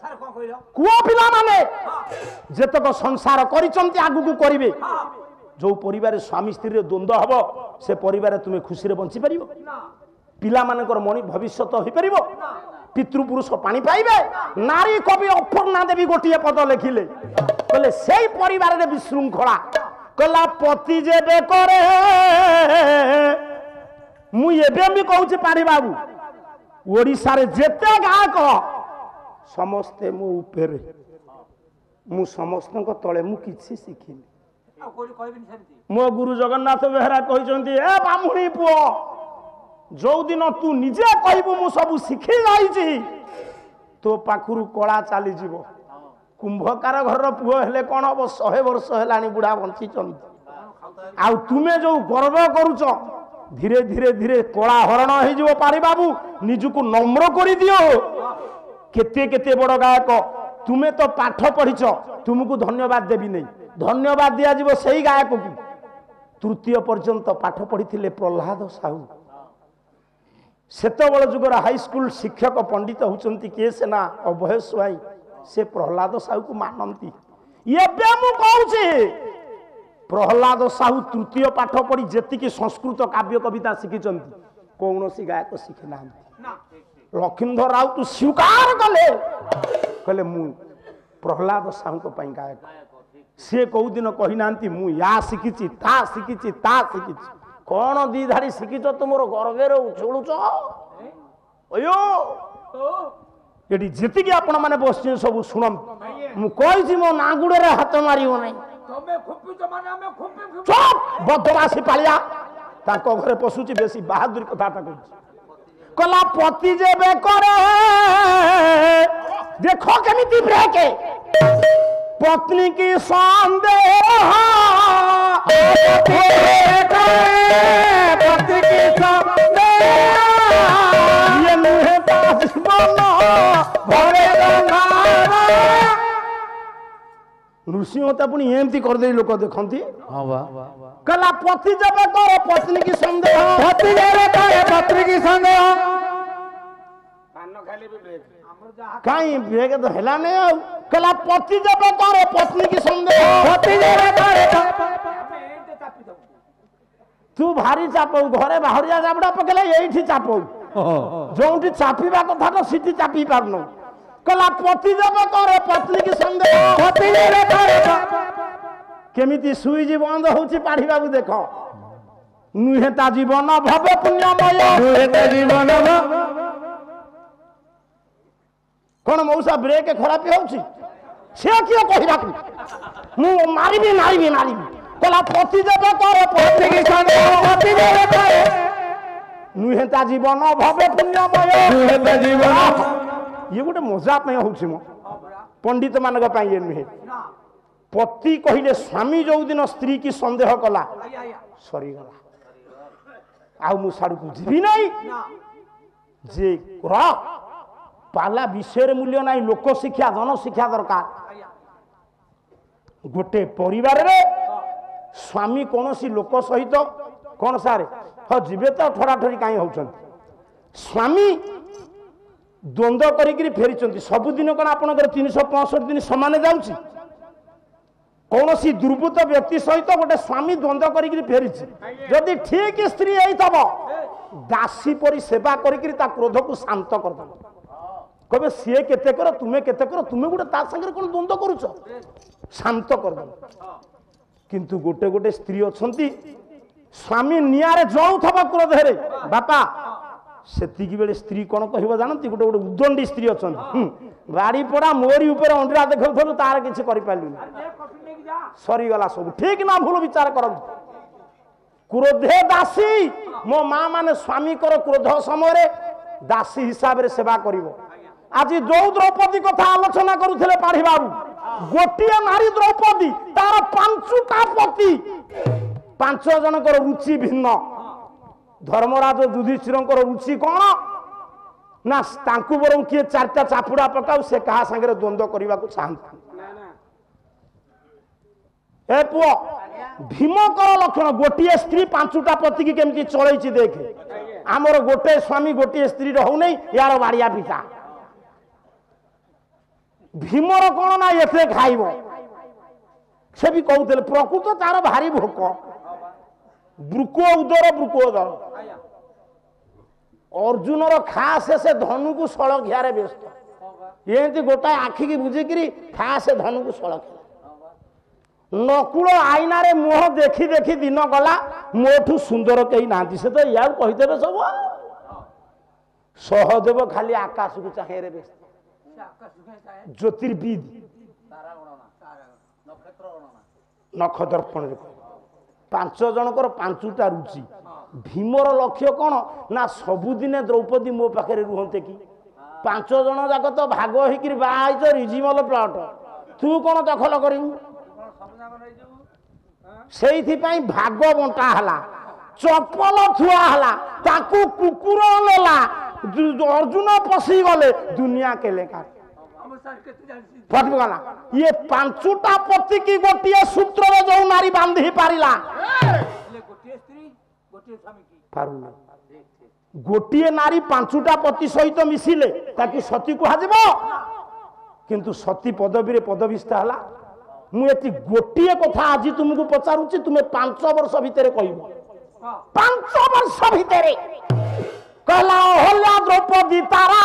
कुआ पिला माने जेतक संसार करिसंती आगु को करिवे जो परिवार स्वामी स्त्री द्वंद्व हबो से परिवार तुमे खुशी रे बंची परिबो पिला मानकर मणि भविष्य तो होई परिबो पितृपुरुष पानी पाइबे नारी कवि अपर्णा देवी गोटिए पद लिखिले कहले सेई परिवार रे विशृंखला कहला पति जेबे करे मु एबे भी कहूची पारी बाबू ओडिसा रे जेते गायक समस्ते मो ऊपर मु समस्त को तळे मु किछि सिखिनी मो गुरु जगन्नाथ बेहरा कहते ए बामुणी पुओ जो दिन तू निजे कहबू मु सब शिखी जाइछि तो पाखुरु कला चली जीवो कुंभकार घर पुओ हेले कोन अब 100 वर्ष हेलानी बुढ़ा बंची चंद आ तुमे जो गर्व करूछ धीरे धीरे धीरे कला हरण हो जीवो पारी बाबू निजुको नम्र करि दियो केते केते बड़ गायक तुमे तो पाठ पढ़िछ तुमको धन्यवाद देबी नहीं धन्यवाद दिया जीवो सही गायक को तृतीय पर्यंत पाठ पढ़ी प्रहलाद साहू सेतबेल जुगर हाई स्कूल शिक्षक पंडित होचंती किए सेना अभय स्वाई से प्रहलाद साहू को मानती एबे मु कहूची प्रहलाद साहू तृतीय पाठ पढ़ी जेतिकी संस्कृत काव्य कविता शिखिचंती कौनसी गायक शिखि ना लखींद्र राव तू स्वीकार कले कहले मु प्रहलाद साहू को पई गायक से कौ दिन कही नांती मु या शिखिची ता शिखिची कौन दी धाड़ी शिखिच तुमर गर्वे उछुलुच अयो ये जीतिकी आपण मैंने बस सब शुण मु कही मो ना गुड़े हाथ मार बदमाशी पालिया घरे पशुची बेसी बहादुर कथा कला पति जेबे करे देखो केमिति ब्रेके पत्नी की संदेह पति की संदेह ये मुहे पास बनो भरे ऋषि होता पुणी एमती कर दे लोक देखंती हां वाह कला पति जब करे पत्नी की संदेह पति जेबे करे पत्नी की संदेह कान खाली भी ब्रेक कहीं ब्रेक तो हेला नहीं आ कला पति जब करे पत्नी की संदेह पति जेबे करे तू भारी चापौ घरे बाहरिया जाबडा पकेला एठी चापौ जोंठी चापीबा कथा तो सिटी चापी पारनो कला पति जब करे पत्नी की संदेह पति जेबे करे केमिति सुईजी बंद होची पाढ़ी बाबू देखो नुहेता जीवन भव पुण्यमय नुहेता जीवन कौन मौसा ब्रेक खराब होची से किए कहबा मु मारिबी कला पति जब करे पत्नी की संदेह पति जेबे करे नुहेता जीवन भव पुण्यमय नुहेता जीवन ये गोटे मजा पे होची मो पंडित मानक पई ये नुहे पति कहिले स्वामी जो दिन स्त्री की संदेह कला सरी गला आउ मु साडू को जीवी नहीं जे करा पाला विषय मूल्य नहीं लोक शिक्षा धन शिक्षा दरकार गोटे परिवार रे स्वामी कौन सी लोक सहित कौन सारे हाँ जीवे तो ठरा ठरी कहीं होचन स्वामी द्वंद्व करी फेरी सबुदिन कौन आप 365 दिन सामान जाऊँगी कौन सी दुर्बृत्त व्यक्ति सहित गोटे स्वामी द्वंद्व करी फेरी जदि ठीक स्त्री होइतबो दासी परी सेवा करी क्रोध को शांत करदे कहे सी केते कर तुमे गोटे ता संगे कौन द्वंद्व करुच शांत करदे किंतु गोटे गोटे स्त्री अच्छी स्वामी निआरे जौथब क्रोध रे बापा सेतिकी बेले स्त्री कौन कह जानती गोटे गोटे उदंडी स्त्री अच्छा गाड़ी पड़ा मोरी ऊपर अंडा देखु तार किसी सरीगला सब ठीक ना भूल विचार कर क्रोधे दासी मो माँ माने स्वामी कर क्रोध समय दासी हिसाब से सेवा करिवो आज जो द्रौपदी कथा आलोचना करुले पाढ़ी बाबू गोटे नारी द्रौपदी तार 5टा पति 5 जनकर रुचि भिन्न धर्मराज युधिष्ठिर रुचि कौन ना तांकु बरं किए 4टा चापुड़ा पकाऊ से कहा संगे द्वंद्व करने को चाहता ए पुओ भीमकर लक्षण गोटे स्त्री 5टा पति की केमती चलई देखे आमर गोटे स्वामी गोटे स्त्री हो नहीं यार बाड़िया पिता भीमर कौन ना एते खाइब से भी कहते प्रकृत तार भारी भोक ब्रुको उदर अर्जुनर खास से धनु को सड़क घियारे व्यस्त ये गोटाए आखि की बुझिकी खास धनु को सड़क नकुल आईना रे मुह देखी देखी दिन गला मोठू सुंदर कहीं ना से तो या कहीदेवे सब सहदेव खाली आकाश को चाहे रे ज्योतिर्विद नक्षदर्पण पांच जनकर पांचटा रुचि भीमर लक्ष्य कौन ना सबुदिने द्रौपदी मो पाखे रुहते कि पांच जन जाक तो भाग होकर बाहर रिजिमल प्लट तू कौन दखल कर भाग बंटा है चपल थुआ है ताकू कुकुर लेला अर्जुन पशी गले दुनिया के लेखा फटगला ये पांचटा पति की गोटे सूत्र में जो नारी बांधी पारिला गोटे नारी पांचटा पति सहित मिसिले ताकि सती कह किंतु सती पदवी पदवीस्था है मुझे गोटे कथा आज तुमको पचारुची तुम्हें 5 वर्ष भितर कह 5 वर्ष भितर कहला अहल्या द्रौपदी तारा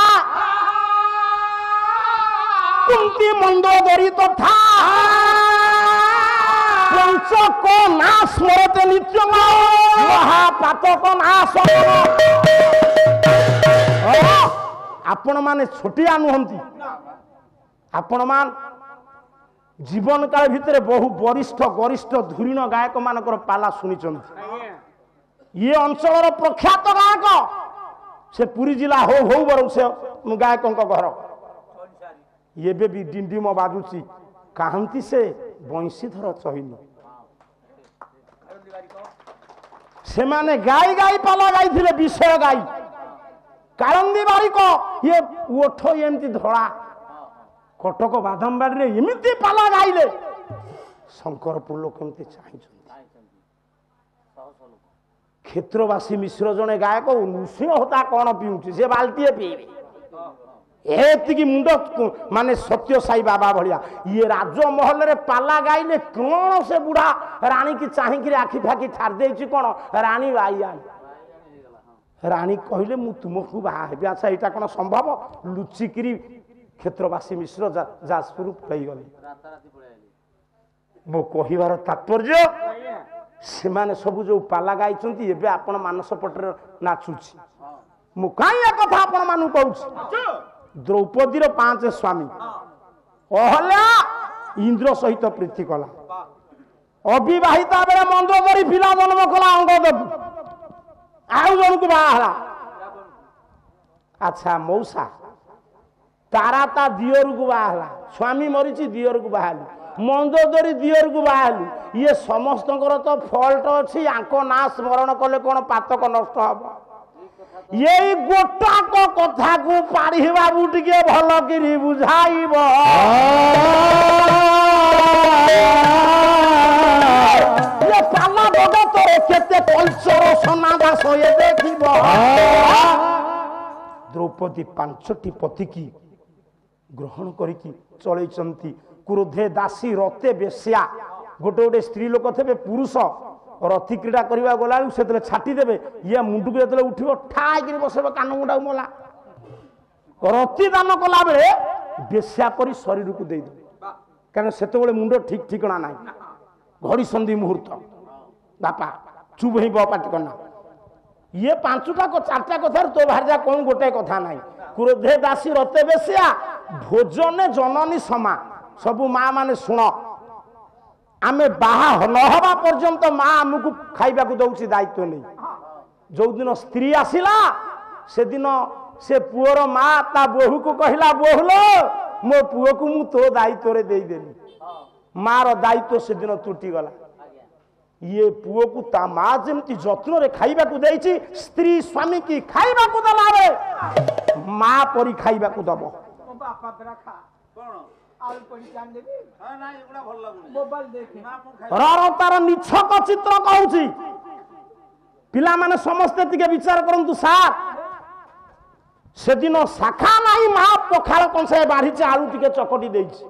कुंती मंदोदरी तथा पंचक ना स्मरते नित्य महापातक नाश आपण माने छोटिया नुहंती आपण मान जीवन काल भितर बहु वरिष्ठ गरिष्ठ धुरीण गायक मानकर पाला शुणी ये अंचल प्रख्यात गायक से पुरी जिला हो बर से गायक घर ये भी डिंडिम बाजुची कहती से बंशीधर चहिनी से माने गाई गाई पाला गाई विषय गाई कालंदी बारिक ये ओठ एमती धड़ा कटक बादामबाड़ी एमती पाला गाइले शंकरपुर लोक केमती चाहिए क्षेत्रवासी मिश्र जने गायक नुसी होता कौन पीऊँ से बाल्टीए पीबे एतिकी मुंड माने सत्य साई बाबा भलिया ये राजमहल रे पाला गाइले कौन से बुढ़ा रानी की चाहिए आखि फाखि छाड़ दे कौन रानी आई रानी कहले मु तुमको बाहा हेबी अच्छा यहाँ कौन संभव लुचिकी क्षेत्रवासी मिश्र जाजपुर पलि गले मो कहिबार तात्पर्य से माने सब जो पाला गाई आपण मानस पटर नाचुची मु कहीं कथा आपण मानु कहूँ द्रौपदीर 5 स्वामी अहल्या इंद्र सहित प्रीति कला अविवाहिता बेले मंदोदरी पिला जन्म कला अंगदेव आउ जन को बाहला अच्छा मौसा तारा ता दियोर को बाहला स्वामी मरीची दियोर को बाहली मंदोदरी दियोर को बाहली ये समस्त तो फल्ट अच्छी आंको ना स्मरण कले कौन पातक नष्ट हम ये गोटाक कथा को पारी बाबू टिके भल कि बुझाइब ये पाला जगत केते कल्चर समादास ये देखिब द्रौपदी 5टी पति की ग्रहण करिकी चलैचंती क्रोधे दासी रते बेश्या गोटे गोटे स्त्री लोक थे पुरुष रथी क्रीड़ा करने गला से छाटी देवे ये मुंडू को जो उठो ठाई बसब कान मुंडा मला रथी दान कला बेले बेश्या परी शरीर को देदेवे कहीं से मुंड ठीक ठिकना ना घड़ी संधि मुहूर्त बापा चुप ही पाटी करना ये 5टा 4टा कथार तो बाहर जा कौन गोटे कथा ना क्रोधे दासी रते बेश्या भोजने जननी समा सबू माँ माने शुण आमे बाहा नहबा पर्यंत माँ आमको खाइबा को दउछि दायित्व नहीं जो दिन स्त्री आसिला से दिन से पुअर माँ ता बोहू को कहला बोहलो मो पुओ को मु तो दायित्व रे देई देली मार दायित्व से दिन टूटी गला ये पुओ को ता माँ जमती जत्न रे खाइबा को देइछि स्त्री स्वामी की खाइबा को दला रे माँ परी खाइबा को दबो बापा बेरा खा कोन तार निछक चित्र कहूँ पिला माने समस्ते टिके विचार करंतु सार সেদিন শাখা নাই মা পখাল কଂସାଏ ବାଢିଛି ଆଳୁ ଟିକେ ଚକଟି ଦେଇଛି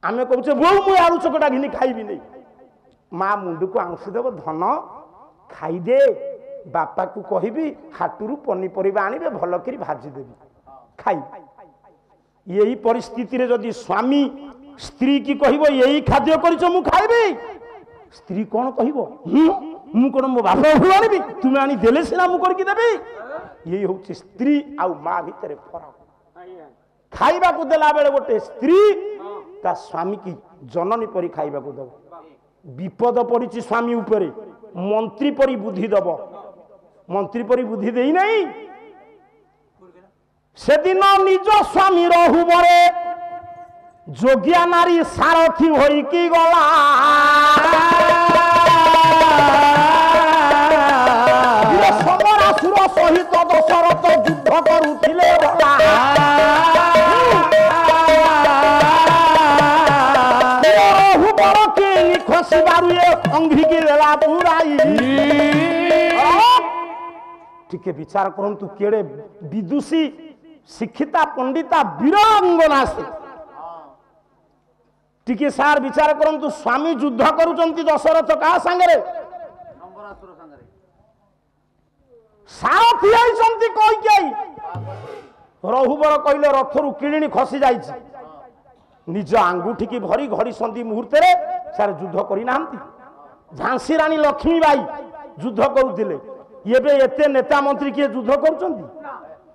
ଆମେ କହୁଛେ ବୋଉ ମୁଁ ଆଳୁ ଚକଟା ଘିନି ଖାଇବିନି ମା ମୁଣ୍ଡକୁ ଆଉଁସି ଦେବ ଧନ ଖାଇଦେ ବାପାକୁ କହିବି ହାଟରୁ ପନିପରିବା ଆଣିବେ ଭଲ କରି ଭାଜିଦେବି ଖାଇ ଏଇ ପରିସ୍ଥିତିରେ ଯଦି ସ୍ୱାମୀ ସ୍ତ୍ରୀ କି କହିବ ଏଇ ଖାଦ୍ୟ କରିଛ ମୁଁ ଖାଇବି ସ୍ତ୍ରୀ କଣ କହିବ ମୁଁ କଣ ମୋ ବାପା ଘରୁ ଆଣିବି ତୁମେ ଆଣି ଦେଲେ ସିନା ମୁଁ କରିକି ଦେବି ଏଇ ହଉଛି ସ୍ତ୍ରୀ ଆଉ ମା ଭିତରେ ଫରକ ଖାଇବାକୁ ଦେଲା ବେଳେ ଗୋଟେ ସ୍ତ୍ରୀ ତା ସ୍ୱାମୀ କି ଜନନୀ ପରି ଖାଇବାକୁ ଦବ ବିପଦ ପଡିଛି ସ୍ୱାମୀ ଉପରେ ମନ୍ତ୍ରୀ ପରି ବୁଦ୍ଧି ଦବ ମନ୍ତ୍ରୀ ପରି ବୁଦ୍ଧି ଦେଇ ନାହିଁ ସେଦିନ ନିଜ ସ୍ୱାମୀ ରହୁବରେ ଯୋଗ୍ୟା ନାରୀ ସାରଥୀ ହୋଇକି ଗଲା ସମରାସୁର ସହିତ ଦଶରଥ ଯୁଦ୍ଧ କରୁଥିଲେ ରହୁବର କେଳି ଖସିବାରୁ ଅଙ୍ଘ୍ରିକି ଦେଲା ପୁରାଇ ଟିକେ ବିଚାର କରନ୍ତୁ କେଡେ ବିଦୁଷୀ ଶିକ୍ଷିତା ପଣ୍ଡିତା ବୀରାଙ୍ଗନା ସେ ଟିକେ ସାର୍ ବିଚାର କରନ୍ତୁ ସ୍ୱାମୀ ଯୁଦ୍ଧ କରୁଛନ୍ତି ଦଶରଥ କାହା ସାଙ୍ଗରେ ସାରଥୀ ହେଇଛନ୍ତି କହିକି ରହୁବର କହିଲେ ରଥରୁ କିଳିଣି ଖସି ଯାଇଛି ନିଜ ଆଙ୍ଗୁଠିକି ଭରି ଘଡ଼ି ସନ୍ଧି ମୁହୂର୍ତ୍ତରେ ସାର୍ ଯୁଦ୍ଧ କରିନାହାନ୍ତି ଝାନ୍ସୀ ରାଣୀ ଲକ୍ଷ୍ମୀବାଇ ଯୁଦ୍ଧ କରୁଥିଲେ ଏବେ ଏତେ ନେତା ମନ୍ତ୍ରୀ କିଏ ଯୁଦ୍ଧ କରୁଛନ୍ତି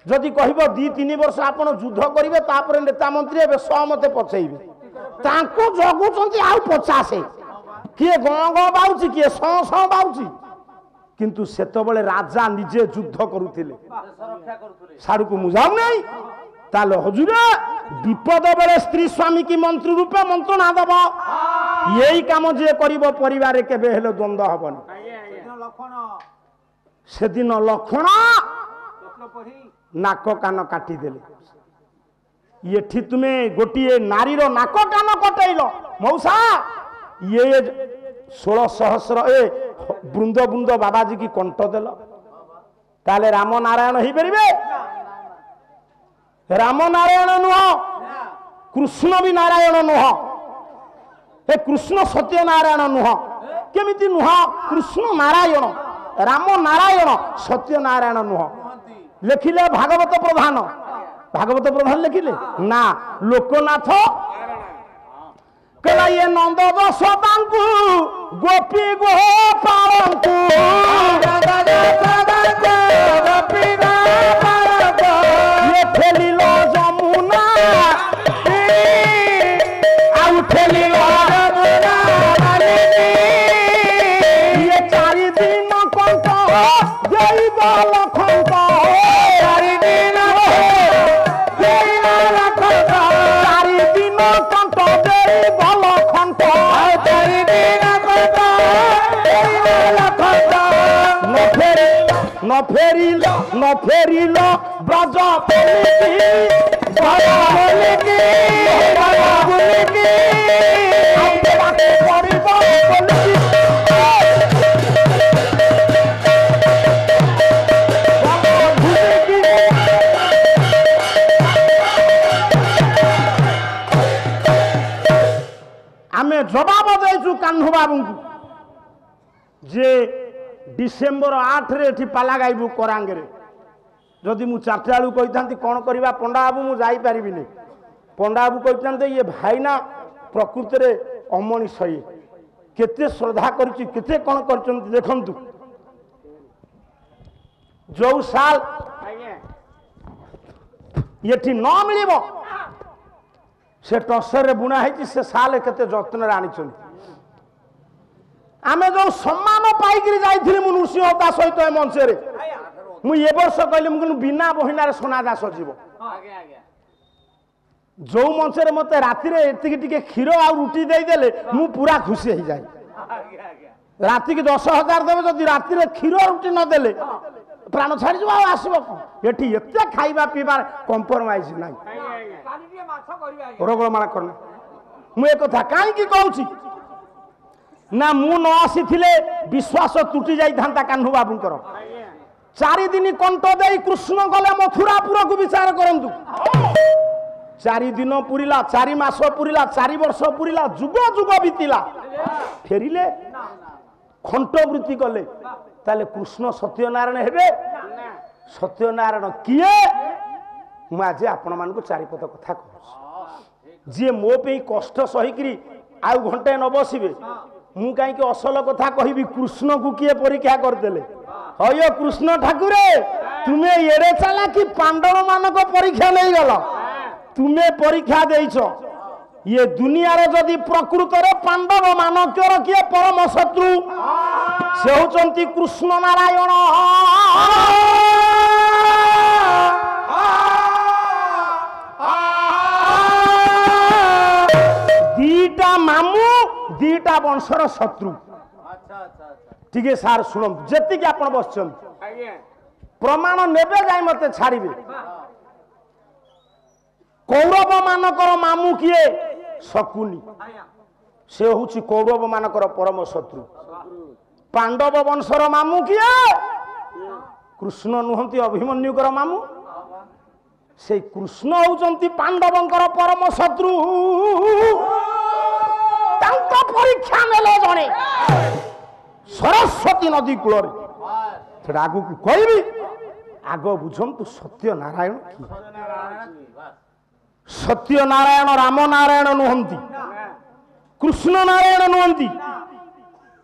ଯଦି କହିବ 2-3 ବର୍ଷ ଆପଣ ଯୁଦ୍ଧ କରିବେ ତାପରେ ନେତା ମନ୍ତ୍ରୀ ଏବେ ସହମତେ ପଛେଇବେ ତାଙ୍କୁ ଜଗୁଛନ୍ତି ଆଉ 50 କିଏ ଗଁ ଗଁ ବାଉଛି କିଏ ସଁ ସଁ ବାଉଛି କିନ୍ତୁ ସେତେବେଳେ ରାଜା ନିଜେ ଯୁଦ୍ଧ କରୁଥିଲେ ସାଡକୁ ମୁଁ ଯାଉ ନାହିଁ ତାହେଲେ ହଜୁର ବିପଦ ବେଳେ ସ୍ତ୍ରୀ ସ୍ୱାମୀ କି ମନ୍ତ୍ରୀ ରୂପେ ମନ୍ତ୍ରଣା ଦେବ ଏଇ କାମ ଯିଏ କରିବ ପରିବାରରେ କେବେ ହେଲେ ଦ୍ୱନ୍ଦ୍ୱ ହବନି ସେଦିନ ଲକ୍ଷ୍ମଣ ନାକ କାନ କାଟିଦେଲେ ଏଠି ତୁମେ ଗୋଟିଏ ନାରୀର ନାକ କାନ କଟେଇଲ ମଉସା ଇଏ 16 ସହସ୍ର ବୃନ୍ଦ ବୃନ୍ଦ ବାବାଜୀ କି କଣ୍ଠ ଦେଲ ତାହେଲେ ରାମ ନାରାୟଣ ହେଇପାରିବେ ରାମ ନାରାୟଣ ନୁହଁ କୃଷ୍ଣ ବି ନାରାୟଣ ନୁହଁ ଏ କୃଷ୍ଣ ସତ୍ୟ ନାରାୟଣ ନୁହଁ କେମିତି ନୁହଁ କୃଷ୍ଣ ନାରାୟଣ ରାମ ନାରାୟଣ ସତ୍ୟ ନାରାୟଣ ନୁହଁ ଲେଖିଲେ ଭାଗବତ ପ୍ରଧାନ ଲେଖିଲେ ନା ଲୋକନାଥ କହିଲା ଇଏ ନନ୍ଦ ଯଶୋଦାଙ୍କୁ ଗୋପୀ ଗୋପାଳଙ୍କୁ ଇଏ ଠେଲିଲ ଯମୁନା ଆଉ ଠେଲିଲ ଇଏ 4 ଦିନ କଣ୍ଟ ଦେଇବ ଲଖଙ୍କ 4 ଦିନ କଣ୍ଟ ଦେଇବ ଲଖଙ୍କ ନ ଫେରିଲ ବ୍ରଜ ଆମେ ଜବାବ ଦେଇଛୁ କାହ୍ନୁ ବାବୁଙ୍କୁ ଯେ ଡିସେମ୍ବର 8 ରେ ଏଠି ପାଲା ଗାଇବୁ କରାଙ୍ଗରେ ଯଦି ମୁଁ 4ଟା ବେଳକୁ କହିଥାନ୍ତି କ'ଣ କରିବା ପଣ୍ଡା ବାବୁ ମୁଁ ଯାଇପାରିବିନି ପଣ୍ଡା ବାବୁ କହିଥାନ୍ତେ ଇଏ ଭାଇନା ପ୍ରକୃତରେ ଅମଣିଷ କେତେ ଶ୍ରଦ୍ଧା କରିଛି କେତେ କ'ଣ କରିଛନ୍ତି ଦେଖନ୍ତୁ ଯୋଉ ସାଲ ଏଠି ନ ମିଳିବ से टसर बुणा है से साल केते जत्न आनी आमे जो सम्मान पाइक जाइए नृसिंह दास सहित मंचरे मुझे वर्ष कहली मुझे बिना बहिनार सोना दास जीव जो मंचरे मत राति टी क्षीर आ रुटी देदेले मु पूरा खुशी हो जाए राति की 10,000 देवे जदि राति क्षीर रुटी नदेले प्राण छाड़ी आसब ये खाइबा पीबार कंप्रोमाइज ना रगड़माणा करना मुझे कथा कहीं कहूँ ना मु न आसी विश्वास तुटी जाता कान्हू बाबूंकर चारि दिन कंठ दे कृष्ण गले मथुरापुर को विचार करंतु 4 दिन पुरिला 4 मास पुरिला 4 वर्ष पुरिला जुग जुग बीतिला फेरिले खंटवृत्ति कले ताले कृष्ण सत्यनारायण हेबे सत्यनारायण किए मु आज आपण मान को चारिपद कथा कहूँ जी मो पे कष्ट सहीकरी आउ घंटे न बसबे मु कहीं असल कथा कहबी कृष्ण को किए परीक्षा करदेले हयो कृष्ण ठाकुरे तुम्हें एड़े चला कि पांडव मानक परीक्षा नहीं गल तुम्हें परीक्षा देइछ ये दुनिया रे जदि प्रकृत रे पांडव मानकर किए परम शत्रु से होचंती कृष्ण नारायण दीटा मामू दीटा वंशर शत्रु ठीक है सार शुण जी आप बस प्रमाण नेबे जाए मत छाड़े कौरव मानकर मामू किए शकुनी से हूँ कौरव मानकर परम शत्रु पांडव वंशर मामू किए कृष्ण नुहति अभिमन्युकर मामू से कृष्ण होउचंती पांडवंकर परम शत्रु तांको परीक्षा नेले जणे सरस्वती नदी कूल आगू को कहबी आग बुझंतु सत्य नारायण की सत्य नारायण राम नारायण नुहंती कृष्ण नारायण नुहंती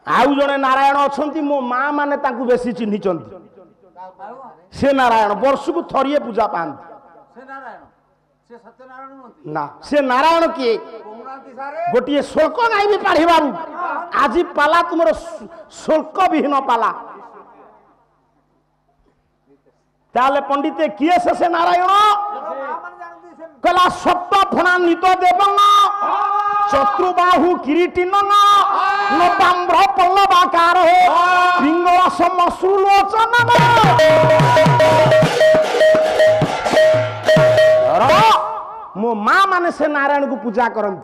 आउ जने नारायण अछंती मो माँ माने तांकु बेसी चिन्हिचंती से नारायण वर्ष को थरिए पूजा पांती ना से नारायण किए गोटे शुल्क गाई भी पाढ़ी बाबू आज पाला तुम शुल्क विहीन पाला ताले पंडिते किए से नारायण कला सप्त फणान्वित देवंग चतुर्बाहु किरीटी नम्र पल्लवाकार पिंगला समश्रुलोचन मो माँ माने से नारायण को पूजा करती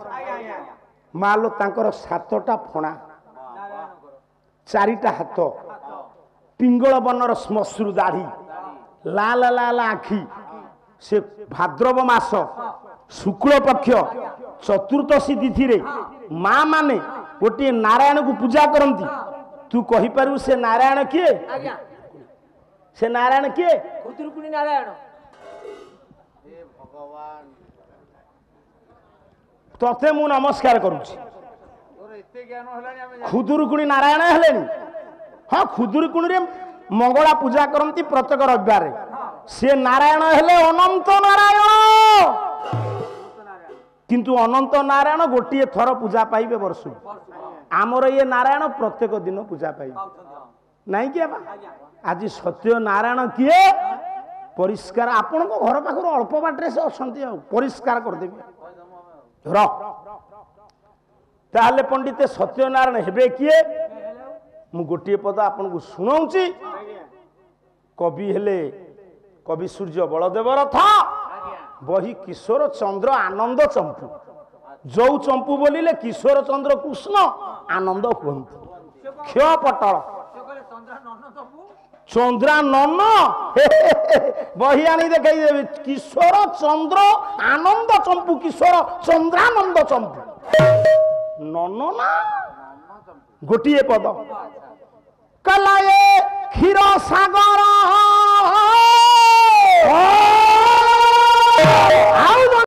माँ लो तांकर 7टा फणा 4टा हाथ पिंगल बनर श्मश्रु दाढ़ी लाल लाल आखि से भाद्रव मास शुक्ल पक्ष चतुर्दशी तिथि रे माँ माने गोटे नारायण को पूजा करती तू कहि पारू से नारायण किए से नारायण किए खुदुरुकुणी नारायण तथे मु नमस्कार करुछि खुदुरुकुणी नारायण हेले हाँ खुदुरुकुणी रे मंगला पूजा करती प्रत्येक रविवार से नारायण हेले अनंत नारायण किंतु अनंत नारायण गोटे थर पूजा पाइबे वर्ष आमर ये नारायण प्रत्येक दिन पूजा पाइबे नहीं कि आज सत्य नारायण किए परिष्कार आपण को घर पाखर अल्प बाटे से अच्छा परिष्कार करदेवे ताहले पंडिते सत्यनारायण हेबे किए मु गोटे पद आपन को सुनाऊची कवि हेले कवि सूर्य बलदेव रथ बही किशोर चंद्र आनंद चंपू जो चंपू बोलिले किशोर चंद्र कृष्ण आनंद कहते क्षय पटल चंद्रा नन बही आनी देखई देवी किशोर चंद्र आनंद चंपू किशोर चंद्रानंद चंपू नन ना गोटे पद कलाए क्षीर सागर